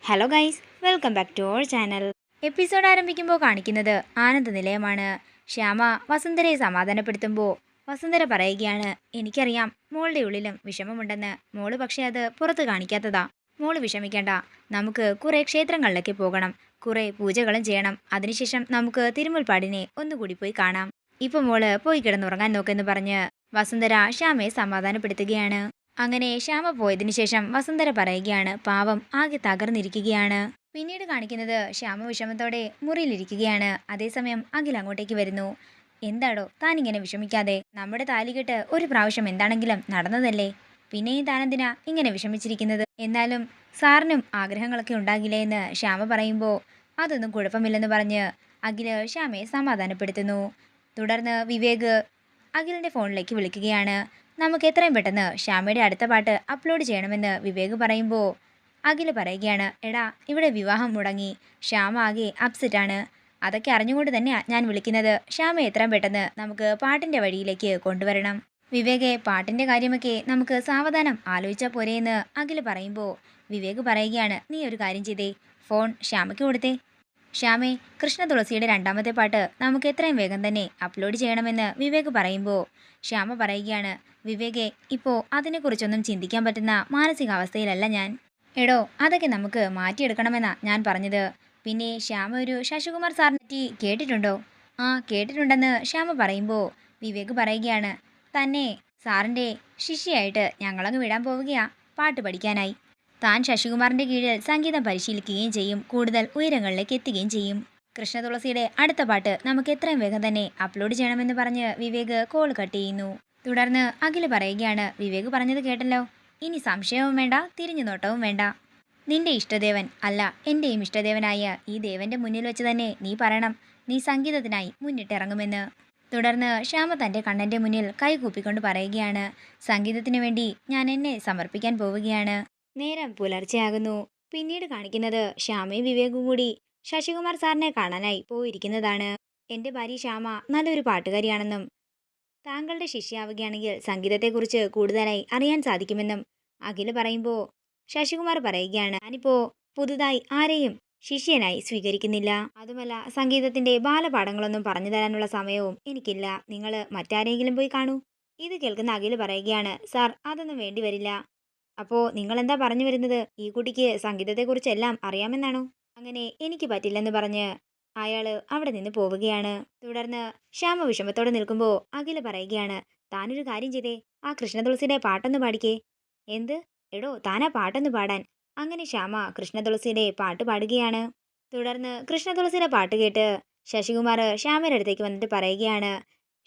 Hello guys, welcome back to our channel. Episode ആരംഭിക്കുമ്പോൾ കാണിക്കുന്നത് ആനന്ദ നിലയമാണ്. ശ്യാമ വസുന്ധരയെ സമാധാനപ്പെടുത്തുമ്പോൾ വസുന്ധര പറയുകയാണ്, എനിക്കറിയാം മോളുടെ ഉള്ളിലും വിഷമമുണ്ടെന്ന്. മോള് പക്ഷേ അത് പുറത്ത് കാണിക്കാത്തതാ. മോള് വിഷമിക്കേണ്ട. നമുക്ക് കുറേ ക്ഷേത്രങ്ങളിലേക്ക് പോകണം, കുറേ പൂജകളും ചെയ്യണം. അതിനുശേഷം നമുക്ക് തിരുമുൽപ്പാടിനെ ഒന്നുകൂടി പോയി കാണാം. ഇപ്പൊ മോള് പോയി കിടന്നുറങ്ങാൻ നോക്കെന്ന് പറഞ്ഞ് വസുന്ധര ശ്യാമയെ സമാധാനപ്പെടുത്തുകയാണ്. അങ്ങനെ ശ്യാമ പോയതിനു ശേഷം വസുന്ധര പറയുകയാണ്, പാവം ആകെ തകർന്നിരിക്കുകയാണ്. പിന്നീട് കാണിക്കുന്നത് ശ്യാമ വിഷമത്തോടെ മുറിയിലിരിക്കുകയാണ്. അതേസമയം അഖിൽ അങ്ങോട്ടേക്ക് വരുന്നു. എന്താടോ താനിങ്ങനെ വിഷമിക്കാതെ? നമ്മുടെ താലികെട്ട് ഒരു പ്രാവശ്യം എന്താണെങ്കിലും നടന്നതല്ലേ, പിന്നെയും താനെന്തിനാ ഇങ്ങനെ വിഷമിച്ചിരിക്കുന്നത്? എന്നാലും സാറിനും ആഗ്രഹങ്ങളൊക്കെ ഉണ്ടാകില്ലേ എന്ന് ശ്യാമ പറയുമ്പോൾ അതൊന്നും കുഴപ്പമില്ലെന്ന് പറഞ്ഞ് അഖില് ശ്യാമയെ സമാധാനപ്പെടുത്തുന്നു. തുടർന്ന് വിവേക് അഖിലിന്റെ ഫോണിലേക്ക് വിളിക്കുകയാണ്. നമുക്ക് എത്രയും പെട്ടെന്ന് ശ്യാമയുടെ അടുത്ത പാട്ട് അപ്ലോഡ് ചെയ്യണമെന്ന് വിവേക് പറയുമ്പോൾ അഖിൽ പറയുകയാണ്, എടാ ഇവിടെ വിവാഹം മുടങ്ങി, ശ്യാമ ആകെ അപ്സെറ്റാണ്. അതൊക്കെ അറിഞ്ഞുകൊണ്ട് തന്നെയാ ഞാൻ വിളിക്കുന്നത്. ശ്യാമ എത്രയും പെട്ടെന്ന് നമുക്ക് പാട്ടിൻ്റെ വഴിയിലേക്ക് കൊണ്ടുവരണം. വിവേകെ, പാട്ടിൻ്റെ കാര്യമൊക്കെ നമുക്ക് സാവധാനം ആലോചിച്ചാൽ പോരെയെന്ന് അഖിൽ പറയുമ്പോൾ വിവേക് പറയുകയാണ്, നീ ഒരു കാര്യം ചെയ്തേ, ഫോൺ ശ്യാമയ്ക്ക് കൊടുത്തേ. ശ്യാമേ, കൃഷ്ണ തുളസിയുടെ രണ്ടാമത്തെ പാട്ട് നമുക്ക് എത്രയും വേഗം തന്നെ അപ്ലോഡ് ചെയ്യണമെന്ന് വിവേക് പറയുമ്പോൾ ശ്യാമ പറയുകയാണ്, വിവേകെ, ഇപ്പോൾ അതിനെക്കുറിച്ചൊന്നും ചിന്തിക്കാൻ പറ്റുന്ന മാനസികാവസ്ഥയിലല്ല ഞാൻ. എടോ, അതൊക്കെ നമുക്ക് മാറ്റിയെടുക്കണമെന്നാ ഞാൻ പറഞ്ഞത്. പിന്നെ ശ്യാമ ഒരു ശശികുമാർ സാറിനെ പറ്റി കേട്ടിട്ടുണ്ടോ? ആ, കേട്ടിട്ടുണ്ടെന്ന് ശ്യാമ പറയുമ്പോൾ വിവേക് പറയുകയാണ്, തന്നെ സാറിൻ്റെ ശിഷ്യയായിട്ട് ഞങ്ങളങ്ങ് വിടാൻ പോവുകയാ പാട്ട് പഠിക്കാനായി. താൻ ശശികുമാറിൻ്റെ കീഴിൽ സംഗീതം പരിശീലിക്കുകയും ചെയ്യും, കൂടുതൽ ഉയരങ്ങളിലേക്ക് എത്തുകയും ചെയ്യും. കൃഷ്ണ തുളസിയുടെ അടുത്ത പാട്ട് നമുക്ക് എത്രയും വേഗം തന്നെ അപ്ലോഡ് ചെയ്യണമെന്ന് പറഞ്ഞ് വിവേക് കോൾ കട്ട് ചെയ്യുന്നു. തുടർന്ന് അഖിൽ പറയുകയാണ്, വിവേക് പറഞ്ഞത് കേട്ടല്ലോ, ഇനി സംശയവും വേണ്ട, തിരിഞ്ഞു നോട്ടവും വേണ്ട. നിന്റെ ഇഷ്ടദേവൻ അല്ല എൻ്റെയും ഇഷ്ടദേവനായ ഈ ദേവന്റെ മുന്നിൽ വെച്ച് തന്നെ നീ പറയണം നീ സംഗീതത്തിനായി മുന്നിട്ടിറങ്ങുമെന്ന്. തുടർന്ന് ശ്യാമ തൻ്റെ കണ്ണൻ്റെ മുന്നിൽ കൈകൂപ്പിക്കൊണ്ട് പറയുകയാണ്, സംഗീതത്തിനു വേണ്ടി ഞാൻ എന്നെ സമർപ്പിക്കാൻ പോവുകയാണ്. നേരം പുലർച്ചെയാകുന്നു. പിന്നീട് കാണിക്കുന്നത് ശ്യാമയും വിവേകും കൂടി ശശികുമാർ സാറിനെ കാണാനായി പോയിരിക്കുന്നതാണ്. എൻ്റെ ഭാര്യ ശ്യാമ നല്ലൊരു പാട്ടുകാരിയാണെന്നും താങ്കളുടെ ശിഷ്യാവുകയാണെങ്കിൽ സംഗീതത്തെക്കുറിച്ച് കൂടുതലായി അറിയാൻ സാധിക്കുമെന്നും അഖിൽ പറയുമ്പോൾ ശശികുമാർ പറയുകയാണ്, ഞാനിപ്പോൾ പുതുതായി ആരെയും ശിഷ്യനായി സ്വീകരിക്കുന്നില്ല. അതുമല്ല, സംഗീതത്തിൻ്റെ ബാലപാഠങ്ങളൊന്നും പറഞ്ഞു തരാനുള്ള സമയവും എനിക്കില്ല. നിങ്ങൾ മറ്റാരെങ്കിലും പോയി കാണൂ. ഇത് കേൾക്കുന്ന അഖിൽ പറയുകയാണ്, സാർ അതൊന്നും വേണ്ടി വരില്ല. അപ്പോൾ നിങ്ങൾ എന്താ പറഞ്ഞു വരുന്നത്? ഈ കുട്ടിക്ക് സംഗീതത്തെക്കുറിച്ചെല്ലാം അറിയാമെന്നാണോ? അങ്ങനെ എനിക്ക് പറ്റില്ലെന്ന് പറഞ്ഞ് അയാൾ അവിടെ നിന്ന് പോവുകയാണ്. തുടർന്ന് ശ്യാമ വിഷമത്തോടെ നിൽക്കുമ്പോൾ അഖിൽ പറയുകയാണ്, താനൊരു കാര്യം ചെയ്തേ, ആ കൃഷ്ണതുളസിയുടെ പാട്ടൊന്ന് പാടിക്കേ. എന്ത്? എടോ, താനാ പാട്ടൊന്ന് പാടാൻ. അങ്ങനെ ശ്യാമ കൃഷ്ണതുളസിയുടെ പാട്ട് പാടുകയാണ്. തുടർന്ന് കൃഷ്ണതുളസിയുടെ പാട്ട് കേട്ട് ശശികുമാർ ശ്യാമയുടെ അടുത്തേക്ക് വന്നിട്ട് പറയുകയാണ്,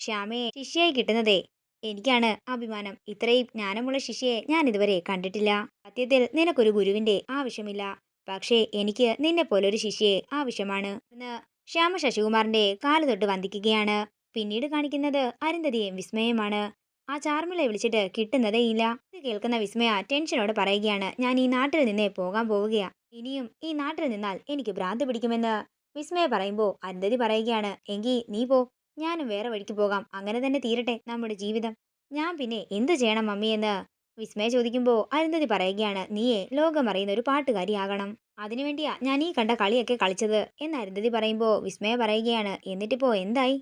ശ്യാമയെ ശിഷ്യയായി കിട്ടുന്നതേ എനിക്കാണ് അഭിമാനം. ഇത്രയും ജ്ഞാനമുള്ള ശിഷ്യയെ ഞാൻ ഇതുവരെ കണ്ടിട്ടില്ല. സത്യത്തിൽ നിനക്കൊരു ഗുരുവിന്റെ ആവശ്യമില്ല, പക്ഷേ എനിക്ക് നിന്നെ പോലൊരു ശിഷ്യയെ ആവശ്യമാണ് എന്ന് ശ്യാമ ശശികുമാറിന്റെ കാല് തൊട്ട് വന്ദിക്കുകയാണ്. പിന്നീട് കാണിക്കുന്നത് അരുന്ധതിയെയും വിസ്മയമാണ്. ആ ചാർമിളയെ വിളിച്ചിട്ട് കിട്ടുന്നതേയില്ല. ഇത് കേൾക്കുന്ന വിസ്മയ ടെൻഷനോടെ പറയുകയാണ്, ഞാൻ ഈ നാട്ടിൽ നിന്നേ പോകാൻ പോവുകയാ. ഇനിയും ഈ നാട്ടിൽ നിന്നാൽ എനിക്ക് ഭ്രാന്ത് പിടിക്കുമെന്ന് വിസ്മയ പറയുമ്പോൾ അരുന്ധതി പറയുകയാണ്, എങ്കിൽ നീ പോ, ഞാനും വേറെ വഴിക്ക് പോകാം. അങ്ങനെ തന്നെ തീരട്ടെ നമ്മുടെ ജീവിതം. ഞാൻ പിന്നെ എന്ത് ചെയ്യണം മമ്മിയെന്ന് വിസ്മയ ചോദിക്കുമ്പോൾ അരുന്ധതി പറയുകയാണ്, നീയെ ലോകമറിയുന്ന ഒരു പാട്ടുകാരിയാകണം. അതിനുവേണ്ടിയാ ഞാൻ ഈ കണ്ട കളിയൊക്കെ കളിച്ചത് എന്ന് അരുന്ധതി പറയുമ്പോൾ വിസ്മയ പറയുകയാണ്, എന്നിട്ടിപ്പോ എന്തായി?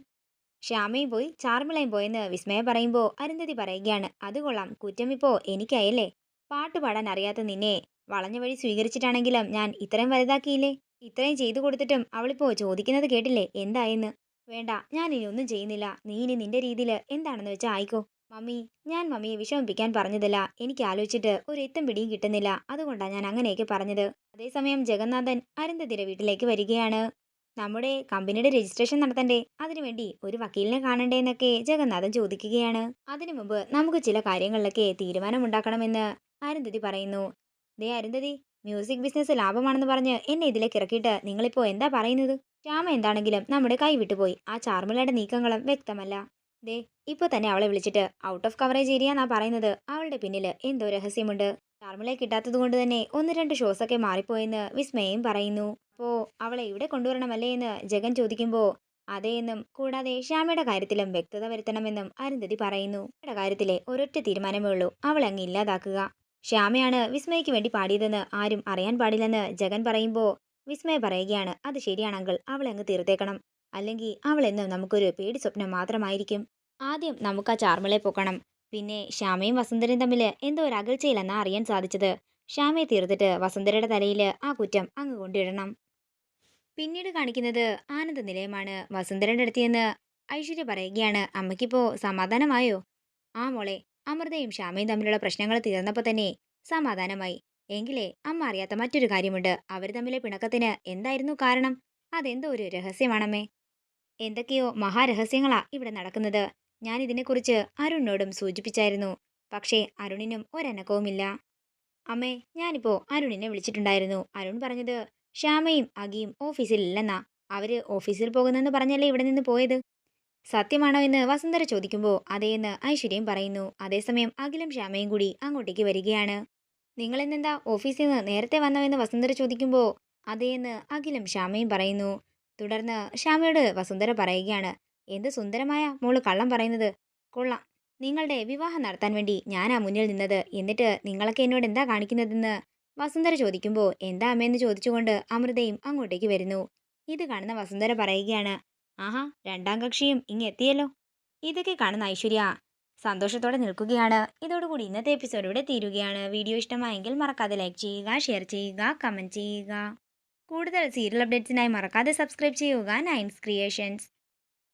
ശ്യാമയും പോയി ചാർമിളയും പോയെന്ന് വിസ്മയ പറയുമ്പോൾ അരുന്ധതി പറയുകയാണ്, അത് കൊള്ളാം, കുറ്റം ഇപ്പോൾ എനിക്കായല്ലേ. പാട്ട് പാടാൻ അറിയാത്ത നിന്നെ വളഞ്ഞ വഴി സ്വീകരിച്ചിട്ടാണെങ്കിലും ഞാൻ ഇത്രയും വലുതാക്കിയില്ലേ. ഇത്രയും ചെയ്തു കൊടുത്തിട്ടും അവളിപ്പോ ചോദിക്കുന്നത് കേട്ടില്ലേ എന്തായെന്ന്. വേണ്ട, ഞാൻ ഇനി ഒന്നും ചെയ്യുന്നില്ല. നീ ഇനി നിന്റെ രീതിയിൽ എന്താണെന്ന് വെച്ചാൽ ആയിക്കോ. മമ്മി, ഞാൻ മമ്മിയെ വിഷമിപ്പിക്കാൻ പറഞ്ഞതല്ല. എനിക്ക് ആലോചിച്ചിട്ട് ഒരു എത്തും പിടിയും കിട്ടുന്നില്ല, അതുകൊണ്ടാണ് ഞാൻ അങ്ങനെയൊക്കെ പറഞ്ഞത്. അതേസമയം ജഗന്നാഥൻ അരുന്ധതിയുടെ വീട്ടിലേക്ക് വരികയാണ്. നമ്മുടെ കമ്പനിയുടെ രജിസ്ട്രേഷൻ നടത്തണ്ടേ, അതിനുവേണ്ടി ഒരു വക്കീലിനെ കാണണ്ടേ എന്നൊക്കെ ജഗന്നാഥൻ ചോദിക്കുകയാണ്. അതിനു മുമ്പ് നമുക്ക് ചില കാര്യങ്ങളിലൊക്കെ തീരുമാനമുണ്ടാക്കണമെന്ന് അരുന്ധതി പറയുന്നു. ദേ അരുന്ധതി, മ്യൂസിക് ബിസിനസ് ലാഭമാണെന്ന് പറഞ്ഞ് എന്നെ ഇതിലേക്ക് ഇറക്കിയിട്ട് നിങ്ങളിപ്പോൾ എന്താ പറയുന്നത്? ശ്യാമ എന്താണെങ്കിലും നമ്മുടെ കൈ വിട്ടുപോയി. ആ ചാർമിളയുടെ നീക്കങ്ങളും വ്യക്തമല്ല. ദേ, ഇപ്പൊ തന്നെ അവളെ വിളിച്ചിട്ട് ഔട്ട് ഓഫ് കവറേജ് ഏരിയ പറയുന്നത്. അവളുടെ പിന്നിൽ എന്തോ രഹസ്യമുണ്ട്. ചാർമിളയെ കിട്ടാത്തത് കൊണ്ട് തന്നെ 1-2 ഷോസൊക്കെ മാറിപ്പോയെന്ന് വിസ്മയും പറയുന്നു. അപ്പോൾ അവളെ ഇവിടെ കൊണ്ടുവരണമല്ലേ എന്ന് ജഗൻ ചോദിക്കുമ്പോൾ അതേ എന്നും കൂടാതെ ശ്യാമയുടെ കാര്യത്തിലും വ്യക്തത വരുത്തണമെന്നും അരുന്ധതി പറയുന്നു. അവളുടെ കാര്യത്തിലെ ഒരൊറ്റ തീരുമാനമേ ഉള്ളൂ, അവളെ അങ്ങ് ഇല്ലാതാക്കുക. ശ്യാമയാണ് വിസ്മയ്ക്ക് വേണ്ടി പാടിയതെന്ന് ആരും അറിയാൻ പാടില്ലെന്ന് ജഗൻ പറയുമ്പോൾ വിസ്മയ പറയുകയാണ്, അത് ശരിയാണ് അങ്കിൾ, അവളെ അങ്ങ് തീർത്തേക്കണം. അല്ലെങ്കിൽ അവളെന്നും നമുക്കൊരു പേടി സ്വപ്നം മാത്രമായിരിക്കും. ആദ്യം നമുക്ക് ആ ചാർമിളെ പൊക്കണം. പിന്നെ ശ്യാമയും വസുന്ധരയും തമ്മിൽ എന്തോ ഒരു അകൽച്ചയിലെന്നാ അറിയാൻ സാധിച്ചത്. ശ്യാമയെ തീർത്തിട്ട് വസുന്ധരയുടെ തലയിൽ ആ കുറ്റം അങ്ങ് കൊണ്ടിടണം. പിന്നീട് കാണിക്കുന്നത് ആനന്ദ നിലയമാണ്. വസുന്ധരയുടെ അടുത്ത് നിന്ന് ഐശ്വര്യ പറയുകയാണ്, അമ്മയ്ക്കിപ്പോ സമാധാനമായോ? ആ മോളെ, അമൃതയും ശ്യാമയും തമ്മിലുള്ള പ്രശ്നങ്ങൾ തീർന്നപ്പോൾ തന്നെ സമാധാനമായി. എങ്കിലേ അമ്മ അറിയാത്ത മറ്റൊരു കാര്യമുണ്ട്. അവർ തമ്മിലെ പിണക്കത്തിന് എന്തായിരുന്നു കാരണം? അതെന്തോ ഒരു രഹസ്യമാണമ്മേ. എന്തൊക്കെയോ മഹാരഹസ്യങ്ങളാ ഇവിടെ നടക്കുന്നത്. ഞാൻ ഇതിനെക്കുറിച്ച് അരുണിനോടും സൂചിപ്പിച്ചായിരുന്നു. പക്ഷേ അരുണിനും ഒരനക്കവുമില്ല. അമ്മേ, ഞാനിപ്പോ അരുണിനെ വിളിച്ചിട്ടുണ്ടായിരുന്നു. അരുൺ പറഞ്ഞത് ശ്യാമയും അഖിയും ഓഫീസിൽ ഇല്ലെന്നാ. അവര് ഓഫീസിൽ പോകുന്നെന്ന് പറഞ്ഞല്ലേ ഇവിടെ നിന്ന് പോയത്. സത്യമാണോ എന്ന് വസുന്ധര ചോദിക്കുമ്പോൾ അതേന്ന് ഐശ്വര്യയും പറയുന്നു. അതേസമയം അഖിലും ശ്യാമയും കൂടി അങ്ങോട്ടേക്ക് വരികയാണ്. നിങ്ങൾ ഇന്നെന്താ ഓഫീസിൽ നിന്ന് നേരത്തെ വന്നോ എന്ന് വസുന്ധര ചോദിക്കുമ്പോൾ അതേന്ന് അഖിലും ശ്യാമയും പറയുന്നു. തുടർന്ന് ശ്യാമയോട് വസുന്ധര പറയുകയാണ്, എന്ത് സുന്ദരമായ മോള് കള്ളം പറയുന്നത്. കൊള്ളാം, നിങ്ങളുടെ വിവാഹം നടത്താൻ വേണ്ടി ഞാനാ മുന്നിൽ നിന്നത്, എന്നിട്ട് നിങ്ങളൊക്കെ എന്നോട് എന്താ കാണിക്കുന്നതെന്ന് വസുന്ധര ചോദിക്കുമ്പോൾ എന്താ അമ്മയെന്ന് ചോദിച്ചുകൊണ്ട് അമൃതയും അങ്ങോട്ടേക്ക് വരുന്നു. ഇത് കാണുന്ന വസുന്ധര പറയുകയാണ്, ആഹാ, രണ്ടാം കക്ഷിയും ഇങ്ങെത്തിയല്ലോ. ഇതൊക്കെ കാണുന്ന ഐശ്വര്യ സന്തോഷത്തോടെ നിൽക്കുകയാണ്. ഇതോടുകൂടി ഇന്നത്തെ എപ്പിസോഡ് ഇവിടെ തീരുകയാണ്. വീഡിയോ ഇഷ്ടമായെങ്കിൽ മറക്കാതെ ലൈക്ക് ചെയ്യുക, ഷെയർ ചെയ്യുക, കമൻറ്റ് ചെയ്യുക. കൂടുതൽ സീരിയൽ അപ്ഡേറ്റ്സിനായി മറക്കാതെ സബ്സ്ക്രൈബ് ചെയ്യുക നയൻസ് ക്രിയേഷൻസ്.